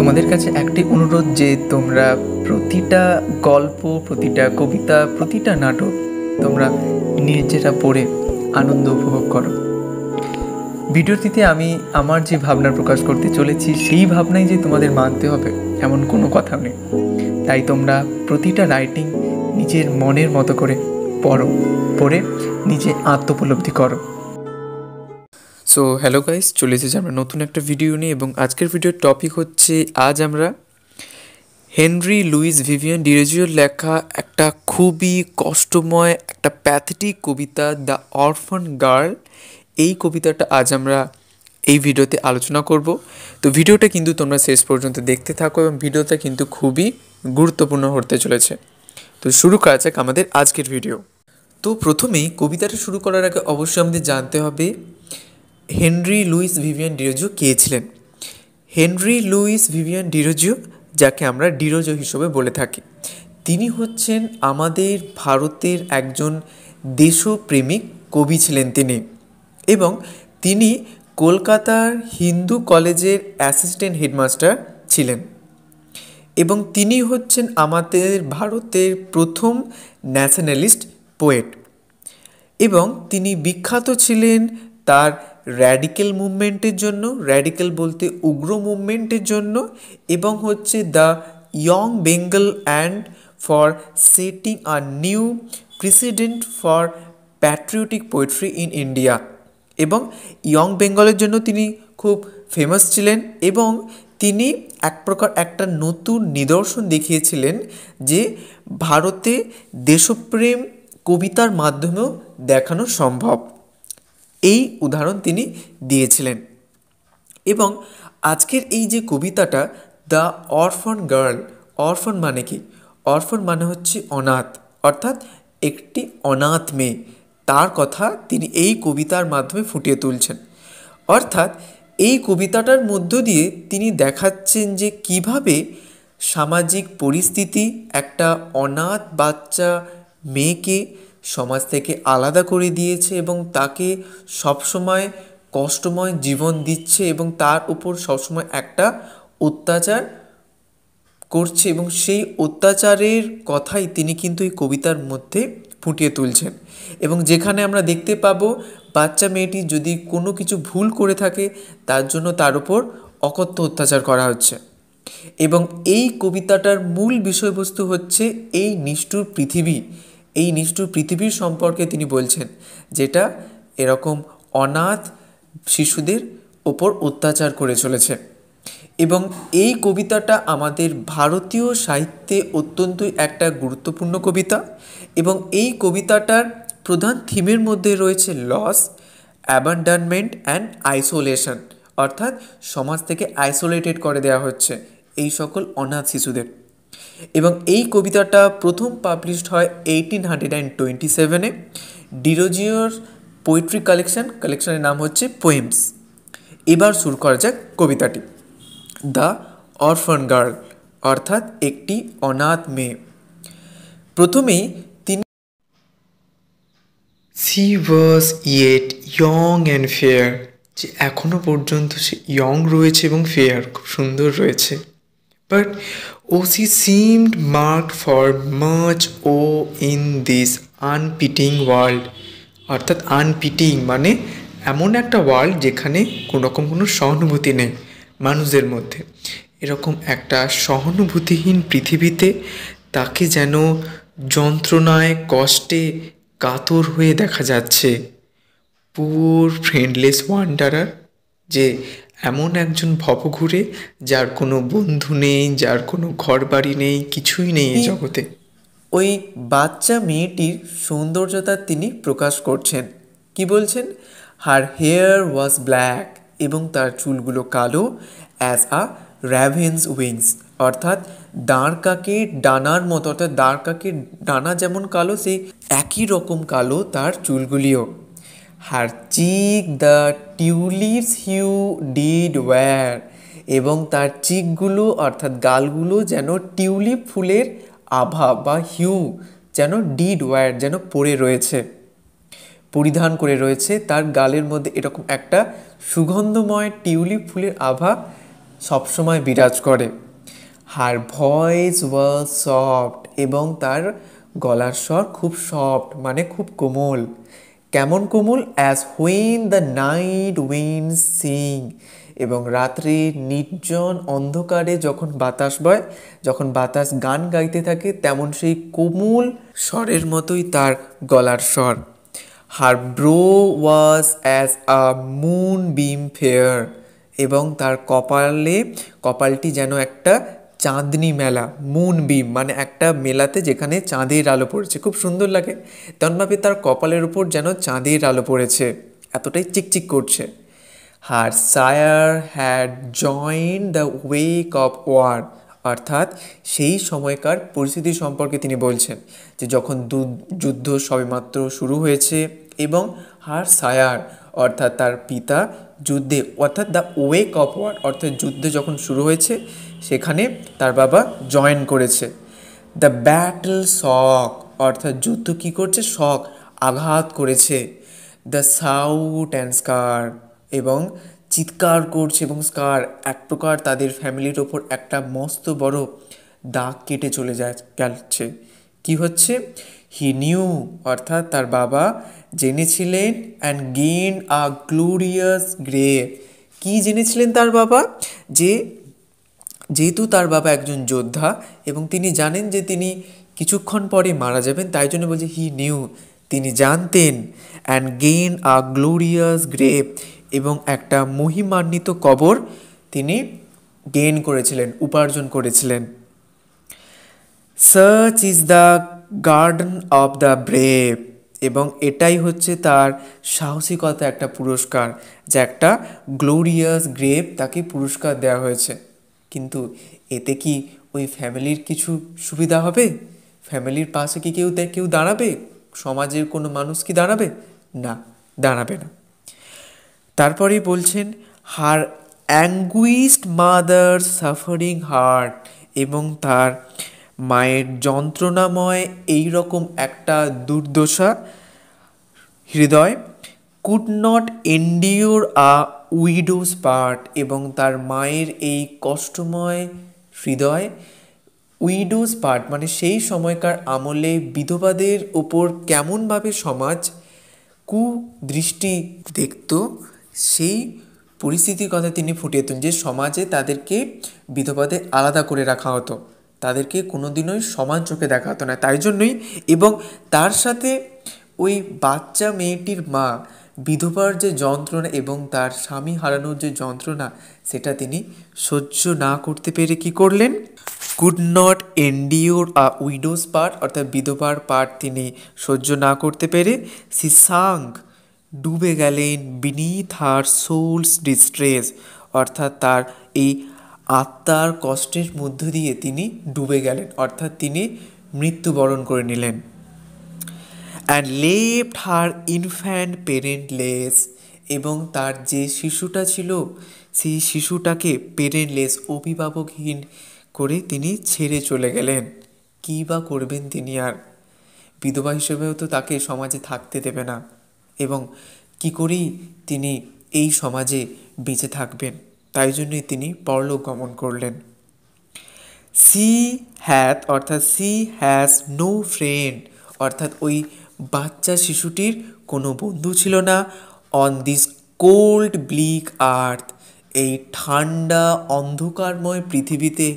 তোমাদের কাছে একটি অনুরোধ যে তোমরা প্রতিটা গল্প, প্রতিটা কবিতা, প্রতিটা নাটক তোমরা নিজেরা পড়ে আনন্দ উপভোগ করো। ভিডিওটিতে আমি আমার যে ভাবনা প্রকাশ করতে চলেছি সেই ভাবনাই যে তোমাদের মানতে হবে এমন কোনো কথা নেই। তাই তোমরা প্রতিটা রাইটিং নিজের মনের মতো করে পড়ে নিজে আত্মোপলব্ধি করো। সো হ্যালো গাইস, চলে এসেছি আমরা নতুন একটা ভিডিও নিয়ে, এবং আজকের ভিডিওর টপিক হচ্ছে আজ আমরা হেনরি লুইস ভিভিয়ান ডিরোজিওর লেখা একটা খুবই কষ্টময় একটা প্যাথেটিক কবিতা দ্য অরফান গার্ল, এই কবিতাটা আজ আমরা এই ভিডিওতে আলোচনা করব। তো ভিডিওটা কিন্তু তোমরা শেষ পর্যন্ত দেখতে থাকো এবং ভিডিওটা কিন্তু খুবই গুরুত্বপূর্ণ হতে চলেছে। তো শুরু করা যাক আমাদের আজকের ভিডিও। তো প্রথমেই কবিতাটা শুরু করার আগে অবশ্যই আমাদের জানতে হবে হেনরি লুইস ভিভিয়ান ডিরোজিও কে ছিলেন। হেনরি লুইস ভিভিয়ান ডিরোজিও, যাকে আমরা ডিরোজিও হিসেবে বলে থাকি, তিনি হচ্ছেন আমাদের ভারতের একজন দেশপ্রেমিক কবি ছিলেন তিনি, এবং তিনি কলকাতার হিন্দু কলেজের অ্যাসিস্ট্যান্ট হেডমাস্টার ছিলেন, এবং তিনি হচ্ছেন আমাদের ভারতের প্রথম ন্যাশনালিস্ট পোয়েট, এবং তিনি বিখ্যাত ছিলেন তার র্যাডিক্যাল মুভমেন্টের জন্য, র্যাডিক্যাল বলতে উগ্র মুভমেন্টের জন্য, এবং হচ্ছে the young Bengal and for setting a new president for patriotic poetry in India. এবং ইয়ং বেঙ্গলের জন্য তিনি খুব ফেমাস ছিলেন, এবং তিনি এক প্রকার একটা নতুন নিদর্শন দেখিয়েছিলেন যে ভারতে দেশপ্রেম কবিতার মাধ্যমেও দেখানো সম্ভব, এই উদাহরণ তিনি দিয়েছিলেন। এবং আজকের এই যে কবিতাটা দ্য অরফান গার্ল, অরফান মানে কি? অরফান মানে হচ্ছে অনাথ, অর্থাৎ একটি অনাথ মেয়ে, তার কথা তিনি এই কবিতার মাধ্যমে ফুটিয়ে তুলছেন। অর্থাৎ এই কবিতাটার মধ্য দিয়ে তিনি দেখাচ্ছেন যে কিভাবে সামাজিক পরিস্থিতি একটা অনাথ বাচ্চা মেয়েকে সমাজ থেকে আলাদা করে দিয়েছে এবং তাকে সবসময় কষ্টময় জীবন দিচ্ছে, এবং তার উপর সবসময় একটা অত্যাচার করছে, এবং সেই অত্যাচারের কথাই তিনি কিন্তু এই কবিতার মধ্যে ফুটিয়ে তুলছেন। এবং যেখানে আমরা দেখতে পাবো বাচ্চা মেয়েটি যদি কোনো কিছু ভুল করে থাকে তার জন্য তার উপর অকথ্য অত্যাচার করা হচ্ছে। এবং এই কবিতাটার মূল বিষয়বস্তু হচ্ছে এই নিষ্ঠুর পৃথিবী, এই নিষ্ঠুর পৃথিবীর সম্পর্কে তিনি বলছেন, যেটা এরকম অনাথ শিশুদের ওপর অত্যাচার করে চলেছে। এবং এই কবিতাটা আমাদের ভারতীয় সাহিত্যে অত্যন্তই একটা গুরুত্বপূর্ণ কবিতা, এবং এই কবিতাটার প্রধান থিমের মধ্যে রয়েছে লস, অ্যাবান্ডনমেন্ট অ্যান্ড আইসোলেশন, অর্থাৎ সমাজ থেকে আইসোলেটেড করে দেওয়া হচ্ছে এই সকল অনাথ শিশুদের। এবং এই কবিতাটা প্রথম পাবলিশড হয় 1827-এ ডিরোজিওর পোয়েট্রি কালেকশনের নাম হচ্ছে পোয়েমস। এবার শুরু করা যাক কবিতাটি। দ্য অরফান গার্ল, অর্থাৎ একটি অনাথ মেয়ে। প্রথমেই তিনি C was yet young and fair, যে এখনও পর্যন্ত সে ইয়ং রয়েছে এবং ফেয়ার, খুব সুন্দর রয়েছে। But she seemed marked for much woe in this unpitying world, অর্থাৎ আনপিটিং মানে এমন একটা ওয়ার্ল্ড যেখানে কোনো সহানুভূতি নেই মানুষদের মধ্যে। এরকম একটা সহানুভূতিহীন পৃথিবীতে তাকে যেন যন্ত্রণায় কষ্টে কাতর হয়ে দেখা যাচ্ছে। পুওর ফ্রেন্ডলেস ওয়ান্ডারার, যে এমন একজন ভবঘুরে যার কোনো বন্ধু নেই, যার কোনো ঘর বাড়ি নেই, কিছুই নেই এই জগতে। ওই বাচ্চা মেয়েটির সৌন্দর্যতা তিনি প্রকাশ করছেন। কি বলছেন? হার হেয়ার ওয়াজ ব্ল্যাক, এবং তার চুলগুলো কালো, অ্যাজ আ র্যাভেন্স উইংস, অর্থাৎ দাঁড় কাকের ডানার মতো, অর্থাৎ দাঁড় কাকের ডানা যেমন কালো সেই একই রকম কালো তার চুলগুলিও। Her cheek the tulips hue did wear, এবং তার চিকগুলো অর্থাৎ গালগুলো যেন টিউলিপ ফুলের আভা বা হিউ যেন ডিড ওয়্যার যেন পড়ে রয়েছে, পরিধান করে রয়েছে। তার গালের মধ্যে এরকম একটা সুগন্ধময় টিউলিপ ফুলের আভা সবসময় বিরাজ করে। হার ভয়েস ওয়াজ সফট, এবং তার গলার স্বর খুব সফট, মানে খুব কোমল। কেমন কোমল? As when the night wind sing, এবং রাত্রে নির্জন অন্ধকারে যখন বাতাস বয়, যখন বাতাস গান গাইতে থাকে, তেমন সেই কোমল স্বরের মতোই তার গলার স্বর। Her brow was as a moon beam fair, এবং তার কপালটি যেন একটা চাঁদনি মেলা। মুন বিম মানে একটা মেলাতে যেখানে চাঁদের আলো পড়েছে, খুব সুন্দর লাগে। তেমনভাবে তার কপালের উপর যেন চাঁদের আলো পড়েছে, এতটাই চিকচিক করছে। Her sire had join the wake of war, অর্থাৎ সেই সময়কার পরিস্থিতি সম্পর্কে তিনি বলছেন, যে যখন যুদ্ধ সবেমাত্র শুরু হয়েছে, এবং হার সায়ার অর্থাৎ তার পিতা যুদ্ধে, অর্থাৎ দ্য ওয়েক অফ ওয়ার অর্থাৎ যুদ্ধে যখন শুরু হয়েছে সেখানে তার বাবা জয়েন করেছে। দ্য ব্যাটল শক, অর্থাৎ যুদ্ধ কী করছে? শক, আঘাত করেছে। দ্য সাউট অ্যান্ড স্কার, এবং চিৎকার করছে, এবং স্কার এক প্রকার তাদের ফ্যামিলির ওপর একটা মস্ত বড় দাগ কেটে চলে যাচ্ছে। কি হচ্ছে? হি নিউ, অর্থাৎ তার বাবা জেনেছিলেন, and gain a glorious grave. কি জেনেছিলেন তার বাবা? যেহেতু তার বাবা একজন যোদ্ধা এবং তিনি জানেন যে তিনি কিছুক্ষণ পরে মারা যাবেন, তাই জন্য বলছে হি নিউ, তিনি জানতেন। And gain a glorious grave, এবং একটা মহিমান্বিত কবর তিনি গেইন করেছিলেন, উপার্জন করেছিলেন। Such is the garden of the brave, এবং এটাই হচ্ছে তার সাহসিকতা একটা পুরস্কার, যে একটা গ্লোরিয়াস গ্রেভ তাকে পুরস্কার দেওয়া হয়েছে। কিন্তু এতে কি ওই ফ্যামিলির কিছু সুবিধা হবে? ফ্যামিলির পাশে কি কেউ দাঁড়াবে? সমাজের কোনো মানুষ কি দাঁড়াবে? না, দাঁড়াবে না। তারপরেই বলছেন her anguished mother suffering heart, এবং তার মায়ের যন্ত্রণাময় এইরকম একটা দুর্দশা হৃদয় could not endure a widow's part, এবং তার মায়ের এই কষ্টময় হৃদয়, উইডোজ পার্ট মানে সেই সময়কার আমলে বিধবাদের ওপর কেমনভাবে সমাজ কুদৃষ্টি দেখত, সেই পরিস্থিতির কথা তিনি ফুটিয়ে তুলেন, যে সমাজে তাদেরকে বিধবাদের আলাদা করে রাখা হতো, তাদেরকে কোনোদিনই সমান চোখে দেখা হতো না। তাই জন্যই, এবং তার সাথে ওই বাচ্চা মেয়েটির মা বিধবার যে যন্ত্রণা এবং তার স্বামী হারানোর যে যন্ত্রণা, সেটা তিনি সহ্য না করতে পেরে কি করলেন? Could not endure a widow's part, অর্থাৎ বিধবার পার্ট তিনি সহ্য না করতে পেরে সি সাঙ্ক, ডুবে গেলেন বিনিথ হার সোলস ডিস্ট্রেস, অর্থাৎ তার এই আত্মার কষ্টের মধ্য দিয়ে তিনি ডুবে গেলেন, অর্থাৎ তিনি মৃত্যুবরণ করে নিলেন। অ্যান্ড লেফট হার ইনফ্যান্ট পেরেন্টলেস, এবং তার যে শিশুটা ছিল সেই শিশুটাকে পেরেন্টলেস, অভিভাবকহীন করে তিনি ছেড়ে চলে গেলেন। কী বা করবেন তিনি আর? বিধবা হিসেবেও তো তাকে সমাজে থাকতে দেবে না, এবং কি করেই তিনি এই সমাজে বেঁচে থাকবেন? তাই জন্যই তিনি পরলোক গমন করলেন। সি হ্যাথ, অর্থাৎ সি হ্যাজ নো ফ্রেন্ড, অর্থাৎ ওই বাচ্চা শিশুটির কোনো বন্ধু ছিল না। অন দিস কোল্ড ব্লিক আর্থ, এই ঠান্ডা অন্ধকারময় পৃথিবীতে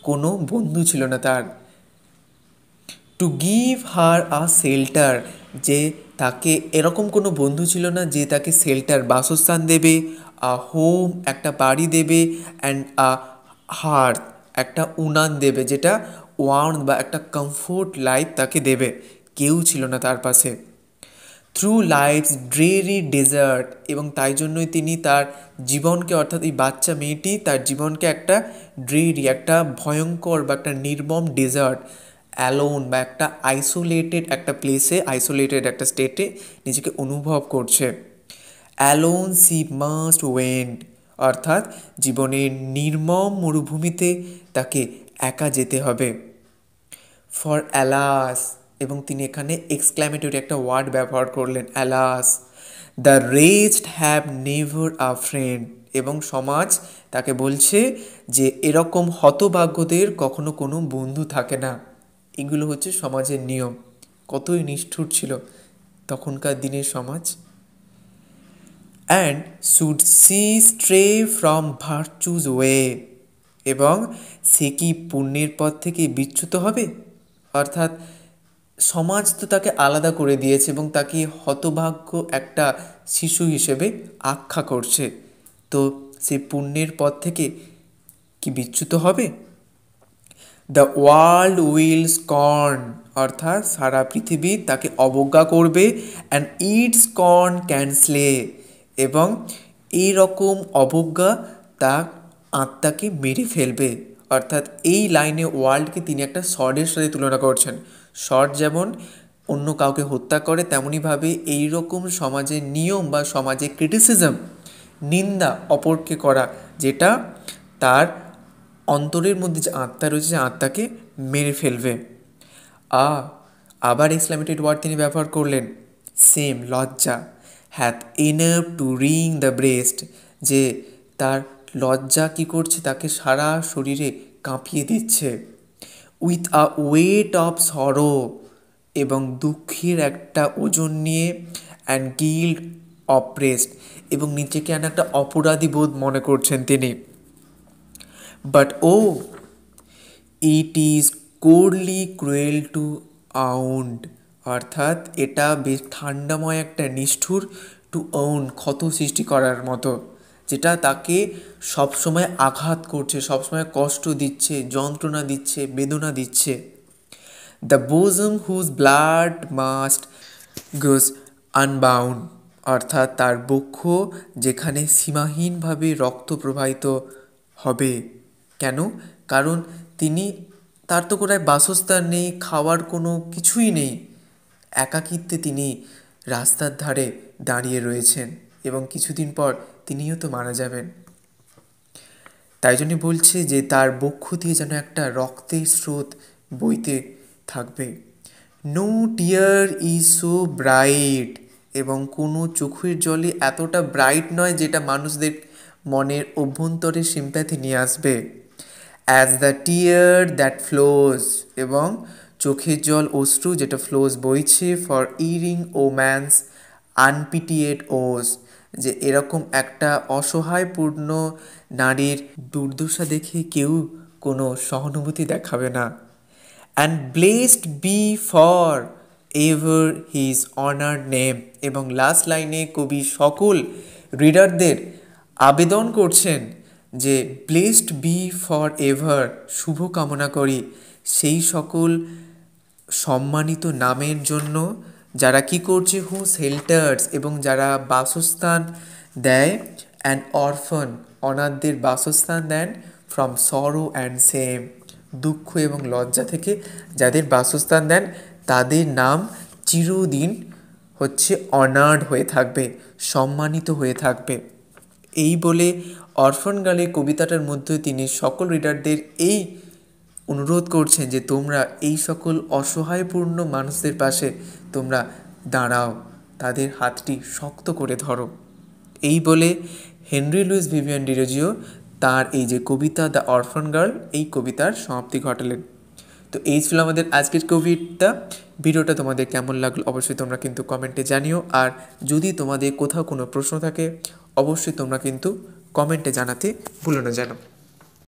কোনো বন্ধু ছিল না তার। To give her a shelter, যে তাকে এরকম কোনো বন্ধু ছিল না যে তাকে শেল্টার, বাসস্থান দেবে, আ হোম, একটা বাড়ি দেবে, অ্যান্ড আ হার্থ, একটা উনান দেবে, যেটা ওয়ার্ম বা একটা কমফোর্ট লাইফ তাকে দেবে। কেউ ছিল না তার পাশে। থ্রু লাইফস ড্রেরি ডেজার্ট, এবং তাই জন্যই তিনি তার জীবনকে, অর্থাৎ এই বাচ্চা মেয়েটি তার জীবনকে একটা ড্রেরি, একটা ভয়ঙ্কর বা একটা নির্মম ডেজার্ট, অ্যালোন বা একটা আইসোলেটেড একটা প্লেসে, আইসোলেটেড একটা স্টেটে নিজেকে অনুভব করছে। অ্যালোন সি মাস্ট ওয়েন্ট, অর্থাৎ জীবনের নির্মম মরুভূমিতে তাকে একা যেতে হবে। ফর অ্যালাস, এবং তিনি এখানে এক্সক্ল্যামেটরি একটা ওয়ার্ড ব্যবহার করলেন, alas, the rest have never a friend, এবং সমাজ তাকে বলছে যে এরকম হতভাগ্যদের কখনো কোনো বন্ধু থাকে না। এগুলো হচ্ছে সমাজের নিয়ম। কতই নিষ্ঠুর ছিল তখনকার দিনের সমাজ। And should see স্ট্রে from virtues way, এবং সে কি পুণ্যের পথ থেকে বিচ্যুত হবে? অর্থাৎ সমাজ তো তাকে আলাদা করে দিয়েছে এবং তাকে হতভাগ্য একটা শিশু হিসেবে আখ্যা করছে, তো সে পুণ্যের পথ থেকে কি বিচ্যুত হবে? দ্য ওয়ার্ল্ড উইল স্কর্ন, অর্থাৎ সারা পৃথিবী তাকে অবজ্ঞা করবে। অ্যান্ড ইট স্কর্ন ক্যান স্লে, এবং এই রকম অবজ্ঞা তার আত্মাকে মেরে ফেলবে। অর্থাৎ এই লাইনে ওয়ার্ল্ডকে তিনি একটা শর্টের সাথে তুলনা করছেন। শর্ট যেমন অন্য কাউকে হত্যা করে, তেমনইভাবে এইরকম সমাজের নিয়ম বা সমাজের ক্রিটিসিজম, নিন্দা অপরকে করা, যেটা তার অন্তরের মধ্যে যে আত্মা রয়েছে সে আত্মাকে মেরে ফেলবে। আবার এক্সক্লামেটেড ওয়ার্ড তিনি ব্যবহার করলেন, সেম, লজ্জা, hath enough to ring the breast, যে তার লজ্জা কি করছে, তাকে সারা শরীরে কাঁপিয়ে দিচ্ছে। With a weight of sorrow, এবং দুঃখের একটা ওজন নিয়ে। অ্যান্ড গিল্ট অপ্রেসড, এবং নিজেকে একটা অপরাধী বোধ মনে করছেন তিনি। But oh it is coldly cruel to wound, অর্থাৎ এটা বেশ ঠান্ডাময় একটা নিষ্ঠুর, টু আউন্ড ক্ষত সৃষ্টি করার মতো, যেটা তাকে সবসময় আঘাত করছে, সবসময় কষ্ট দিচ্ছে, যন্ত্রণা দিচ্ছে, বেদনা দিচ্ছে। The bosom whose blood must goes unbound, অর্থাৎ তার বক্ষ যেখানে সীমাহীনভাবে রক্ত প্রবাহিত হবে। কেন? কারণ তার তো কোথায় বাসস্থান নেই, খাওয়ার কোনো কিছুই নেই। একাকিত্বে তিনি রাস্তার ধারে দাঁড়িয়ে রয়েছেন, এবং কিছুদিন পর তিনিও তো মারা যাবেন। তাই জন্য বলছে যে তার বক্ষ দিয়ে যেন একটা রক্তের স্রোত বইতে থাকবে। No tear is so bright, এবং কোনো চোখের জলই এতটা ব্রাইট নয় যেটা মানুষদের মনের অভ্যন্তরে সিম্প্যাথি নিয়ে আসবে। As the tear that flows, এবং চোখের জল অশ্রু যেটা ফ্লোজ বইছে, ফর ইরিং ও ম্যানস আনপিটিয়েড ওস, যে এরকম একটা অসহায়পূর্ণ নারীর দুর্দশা দেখে কেউ কোনো সহানুভূতি দেখাবে না। And blessed be forever his honoured name, এবং লাস্ট লাইনে কবি সকল রিডারদের আবেদন করছেন যে ব্লেসড বি ফর এভার, শুভ কামনা করি সেই সকল সম্মানিত নামের জন্য যারা কি করছে, হু শেল্টার্স, এবং যারা বাসস্থান দেয়, অ্যান্ড অরফান, অনাথদের বাসস্থান দেন, ফ্রম সরো অ্যান্ড সেম, দুঃখ এবং লজ্জা থেকে যাদের বাসস্থান দেন, তাদের নাম চিরদিন হচ্ছে অনার্ড হয়ে থাকবে, সম্মানিত হয়ে থাকবে। এই বলে অরফান গার্লের কবিতাটার মধ্যে তিনি সকল রিডারদের এই অনুরোধ করছেন যে তোমরা এই সকল অসহায়পূর্ণ মানুষদের পাশে তোমরা দাঁড়াও, তাদের হাতটি শক্ত করে ধরো। এই বলে হেনরি লুইস ভিভিয়ান ডিরোজিও তার এই যে কবিতা দ্য অরফান গার্ল, এই কবিতার সমাপ্তি ঘটালেন। তো এই ছিল আমাদের আজকের কবিতা। ভিডিওটা তোমাদের কেমন লাগলো অবশ্যই তোমরা কিন্তু কমেন্টে জানিও। আর যদি তোমাদের কোথাও কোনো প্রশ্ন থাকে অবশ্যই তোমরা কিন্তু কমেন্টে জানাতে ভুলো না যেন।